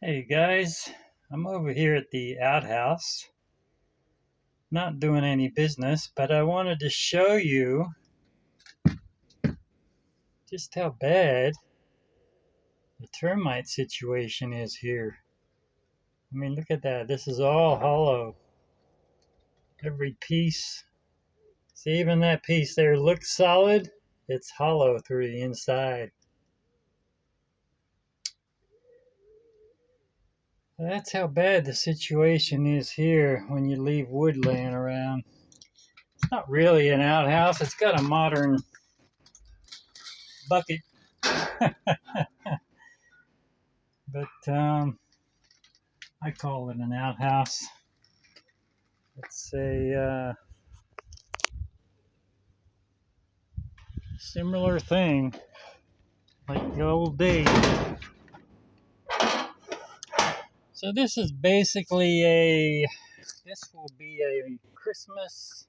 Hey guys, I'm over here at the outhouse, not doing any business, but I wanted to show you just how bad the termite situation is here. I mean, look at that. This is all hollow. Every piece. See, even that piece there looks solid. It's hollow through the inside. That's how bad the situation is here when you leave wood laying around. It's not really an outhouse. It's got a modern bucket. But I call it an outhouse. It's a similar thing, like the old days. So this is basically this will be a Christmas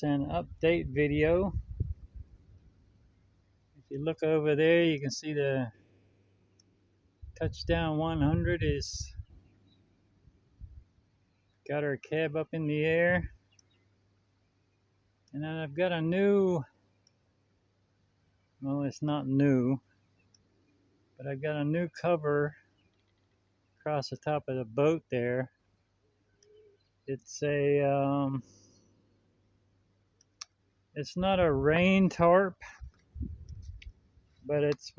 and update video. If you look over there, you can see the touchdown 100 is got our cab up in the air. And then I've got a new, well, it's not new, but I've got a new cover across the top of the boat there. It's it's not a rain tarp, but it's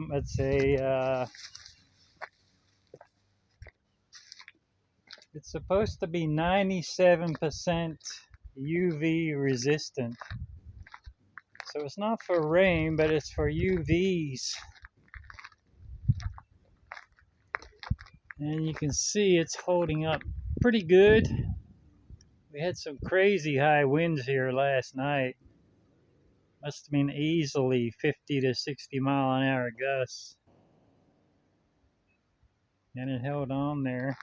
supposed to be 97% UV resistant. So it's not for rain, but it's for UVs. And you can see it's holding up pretty good. We had some crazy high winds here last night. Must have been easily 50 to 60 mile an hour gusts. And it held on there.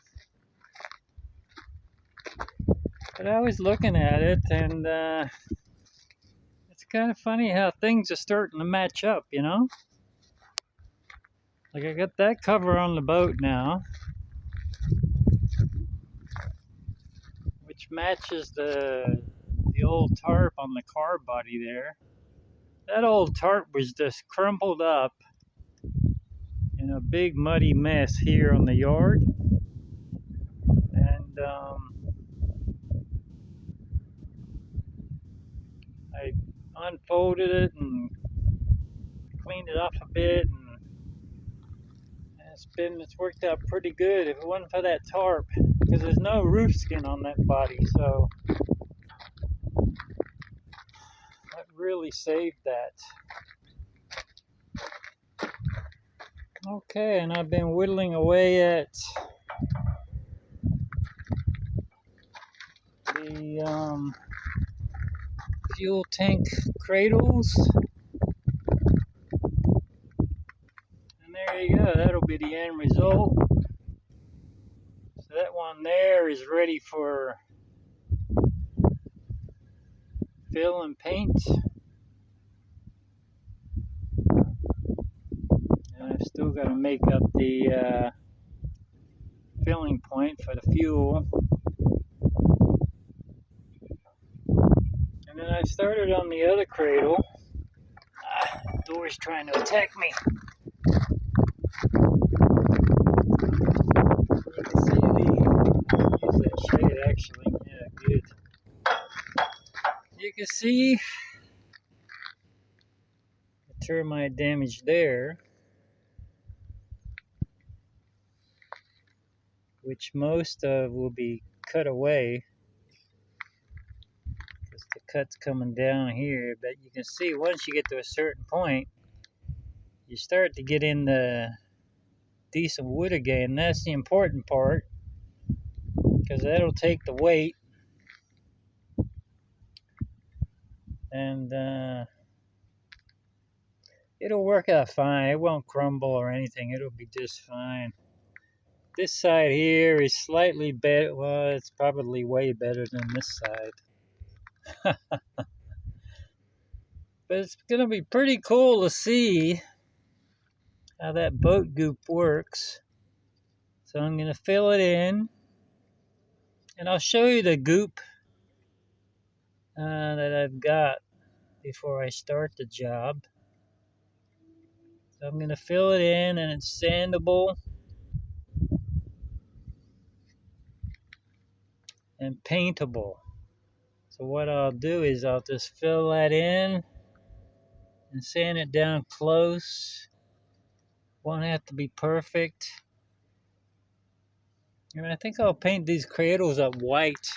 But I was looking at it, and it's kind of funny how things are starting to match up, you know? Like I got that cover on the boat now, which matches the old tarp on the car body there. That old tarp was just crumpled up in a big muddy mess here on the yard. And I unfolded it and cleaned it off a bit, and it's worked out pretty good. If it wasn't for that tarp, because there's no roof skin on that body, so that really saved that. Okay, and I've been whittling away at the fuel tank cradles. And there you go, that'll be the end result. So that one there is ready for fill and paint. And I've still got to make up the filling point for the fuel. And then I started on the other cradle. The door's trying to attack me. You can see use that shade actually. Yeah, good. You can see the termite damage there, which most of will be cut away because the cut's coming down here. But you can see once you get to a certain point, you start to get in the decent wood again. That's the important part, because that'll take the weight, and it'll work out fine. It won't crumble or anything. It'll be just fine. This side here is slightly better. Well, it's probably way better than this side. But it's going to be pretty cool to see how that boat goop works. So I'm going to fill it in, and I'll show you the goop that I've got before I start the job. So I'm going to fill it in, and it's sandable and paintable. So what I'll do is I'll just fill that in and sand it down close. Won't have to be perfect. And I think I'll paint these cradles up white,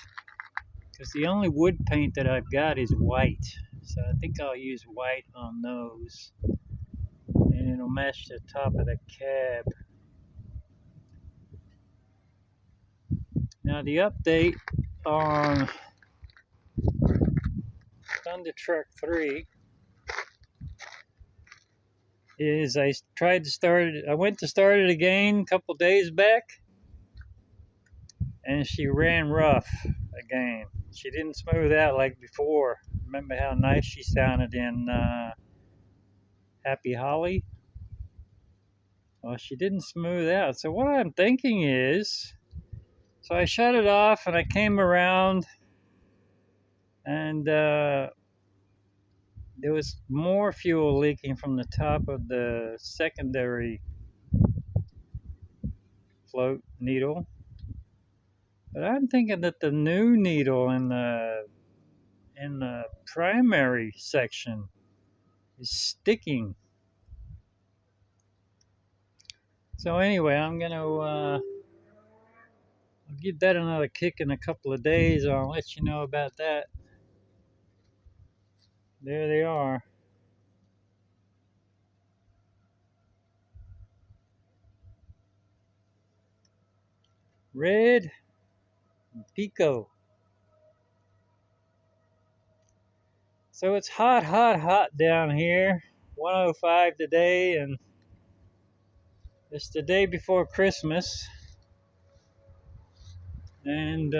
because the only wood paint that I've got is white. So I think I'll use white on those, and it'll match the top of the cab. Now the update on Thunder Truck 3 is I went to start it again a couple days back, and she ran rough again. She didn't smooth out like before. Remember how nice she sounded in Happy Holly? Well, she didn't smooth out. So what I'm thinking is, so I shut it off and I came around, and there was more fuel leaking from the top of the secondary float needle. But I'm thinking that the new needle in the primary section is sticking. So anyway, I'm gonna I'll give that another kick in a couple of days. I'll let you know about that. There they are. Red and Pico. So it's hot, hot, hot down here. 105 today, and it's the day before Christmas. And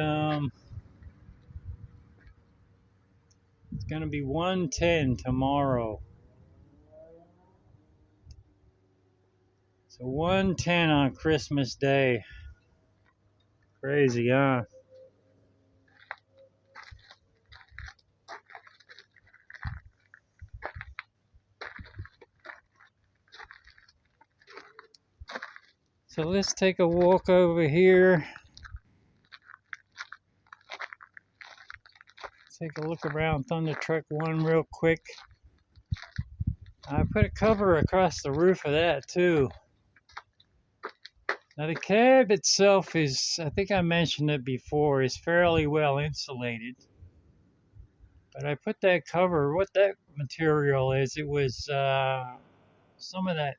it's gonna be 110 tomorrow. So 110 on Christmas Day. Crazy, huh? So let's take a walk over here. Take a look around Thunder Truck 1 real quick. I put a cover across the roof of that too. Now the cab itself is, I think I mentioned it before, is fairly well insulated. But I put that cover, what that material is, it was some of that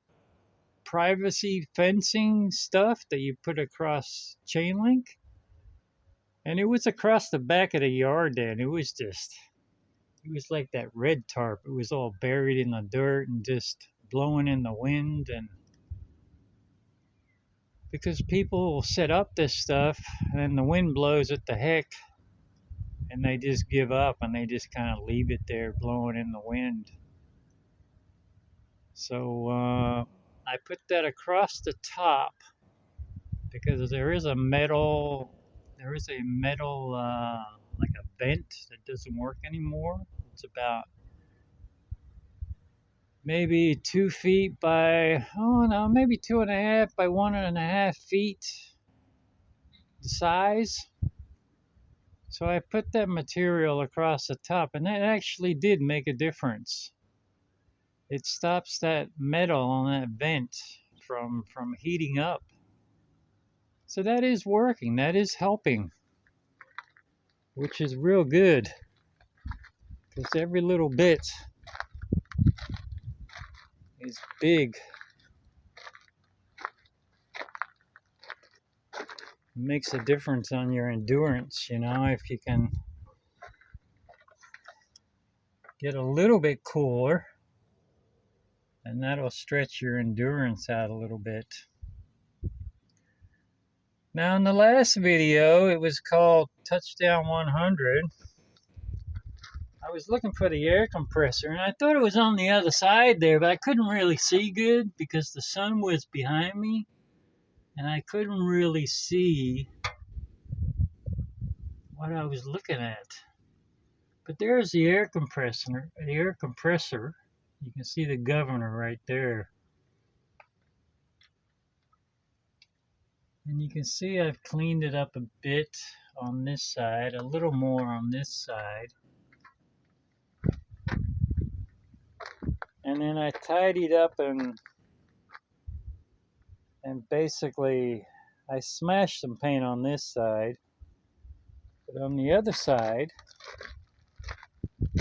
privacy fencing stuff that you put across chain link. And it was across the back of the yard there, and it was like that red tarp. It was all buried in the dirt and just blowing in the wind. And because people set up this stuff and the wind blows it to heck, and they just give up and they just kind of leave it there blowing in the wind. So I put that across the top because there is a metal like a vent that doesn't work anymore. It's about maybe 2 feet by, maybe 2.5 by 1.5 feet the size. So I put that material across the top, and that actually did make a difference. It stops that metal on that vent from heating up. So that is working, that is helping, which is real good, because every little bit is big. It makes a difference on your endurance, if you can get a little bit cooler, and that'll stretch your endurance out a little bit. Now in the last video, it was called Touchdown 100. I was looking for the air compressor, and I thought it was on the other side there, but I couldn't really see good because the sun was behind me, and I couldn't really see what I was looking at. But there's the air compressor. The air compressor. You can see the governor right there. And you can see I've cleaned it up a bit on this side, a little more on this side. And then I tidied up and basically I smashed some paint on this side. But on the other side, let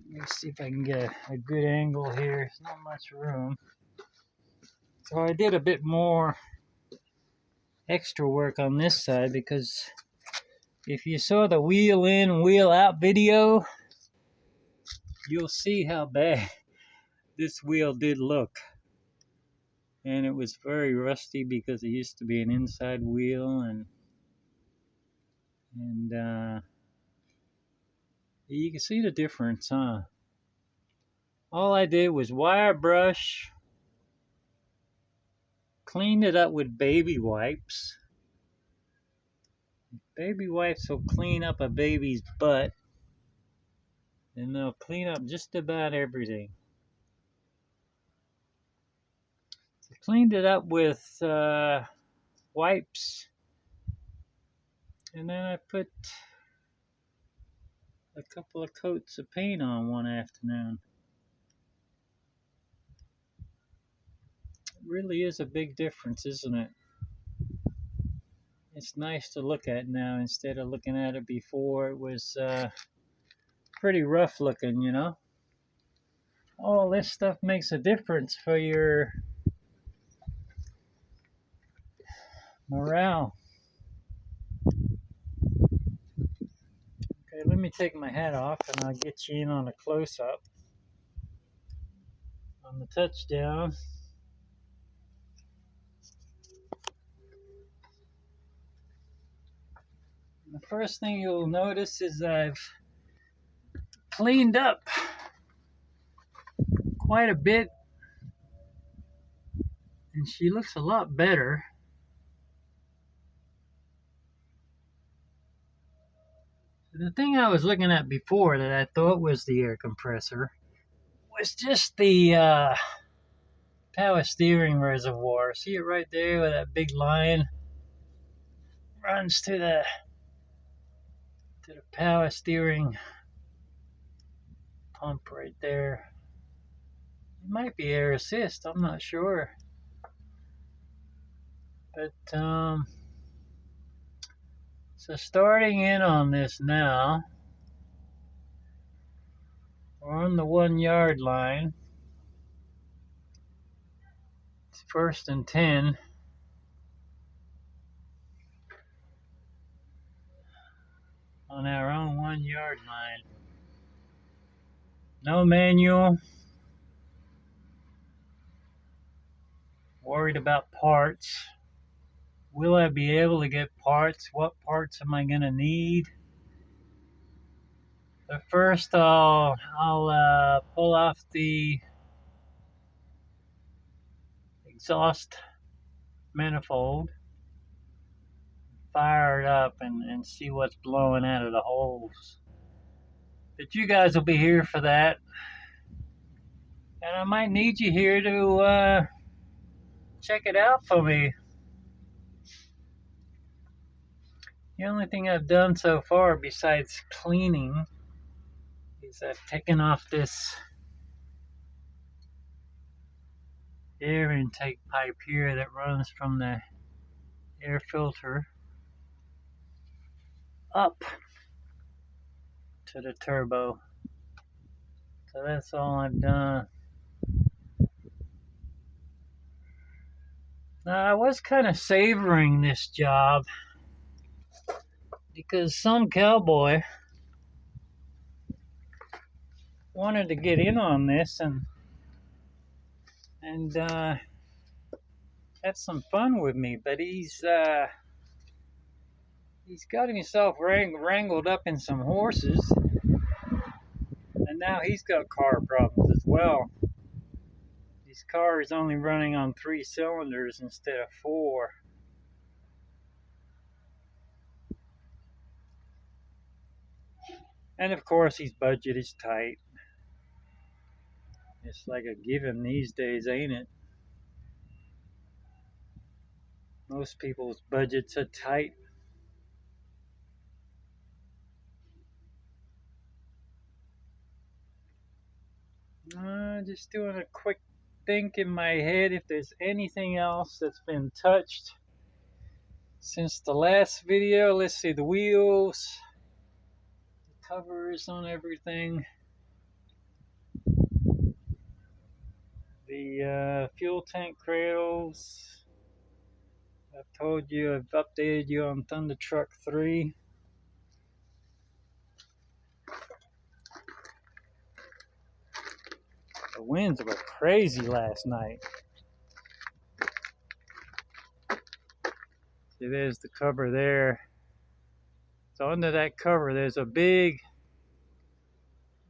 me see if I can get a good angle here. There's not much room. So I did a bit more extra work on this side because if you saw the wheel in, wheel out video, you'll see how bad this wheel did look. And it was very rusty because it used to be an inside wheel, and you can see the difference, huh? All I did was wire brush, cleaned it up with baby wipes. Baby wipes will clean up a baby's butt, and they'll clean up just about everything. So cleaned it up with wipes, and then I put a couple of coats of paint on one afternoon. It really is a big difference, isn't it? It's nice to look at now instead of looking at it before. It was pretty rough looking, you know. All this stuff makes a difference for your morale. Okay, let me take my hat off and I'll get you in on a close-up on the touchdown. The first thing you'll notice is I've cleaned up quite a bit, and she looks a lot better. The thing I was looking at before that I thought was the air compressor was just the power steering reservoir. See it right there where that big line runs to the power steering pump right there. It might be air assist, I'm not sure. But so starting in on this now, we're on the 1 yard line. It's 1st and 10. On our own 1 yard line. No manual. Worried about parts. Will I be able to get parts? What parts am I going to need? But first I'll pull off the exhaust manifold, fire it up and see what's blowing out of the holes. But you guys will be here for that. And I might need you here to check it out for me. The only thing I've done so far besides cleaning is I've taken off this air intake pipe here that runs from the air filter up to the turbo. So that's all I've done. Now I was kind of savoring this job because some cowboy wanted to get in on this and had some fun with me, but he's got himself wrangled up in some horses, and now he's got car problems as well. His car is only running on 3 cylinders instead of 4. And of course, his budget is tight. It's like a given these days, ain't it? Most people's budgets are tight. Just doing a quick think in my head if there's anything else that's been touched since the last video. Let's see, the wheels, the covers on everything, the fuel tank cradles. I've told you, I've updated you on Thunder Truck 3. The winds were crazy last night. See, there's the cover there. So under that cover, there's a big,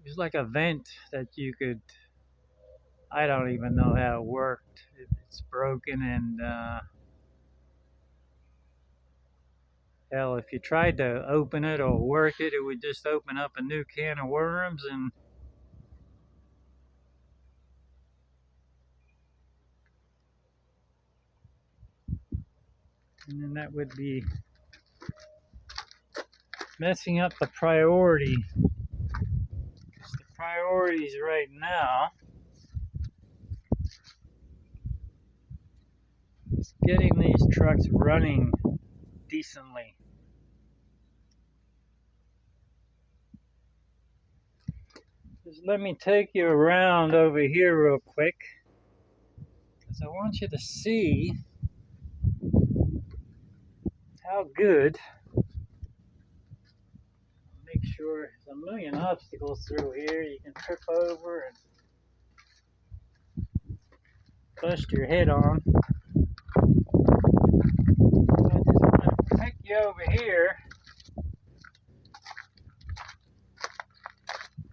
it's like a vent that you could, I don't even know how it worked. It's broken, and hell, if you tried to open it or work it, it would just open up a new can of worms, and then that would be messing up the priority. Because the priorities right now is getting these trucks running decently. Just let me take you around over here real quick, because I want you to see how good. Make sure there's a million obstacles through here you can trip over and bust your head on. I just want to take you over here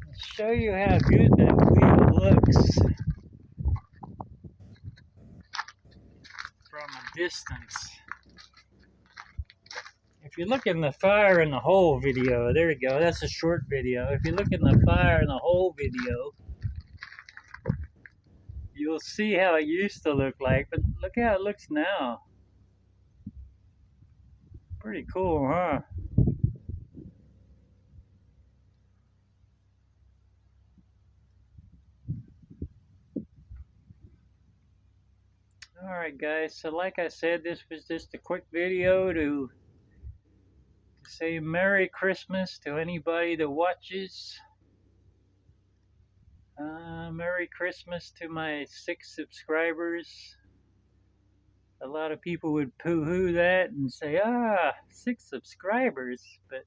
and show you how good that wheel looks from a distance. If you look in the fire in the hole video, there you go, that's a short video. If you look in the fire in the hole video, you'll see how it used to look like, but look how it looks now. Pretty cool, huh? Alright guys, so like I said, this was just a quick video to say Merry Christmas to anybody that watches. Merry Christmas to my 6 subscribers. A lot of people would poo-hoo that and say, 6 subscribers, but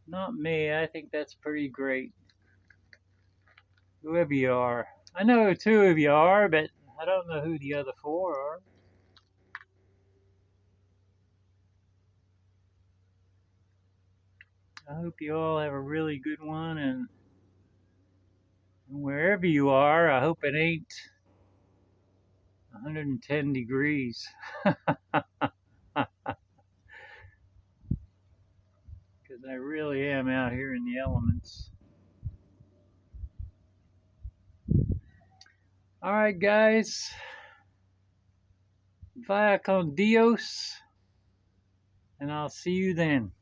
not me. I think that's pretty great. Whoever you are. I know 2 of you are, but I don't know who the other 4 are. I hope you all have a really good one, and wherever you are, I hope it ain't 110 degrees. Because I really am out here in the elements. Alright guys, vaya con Dios, and I'll see you then.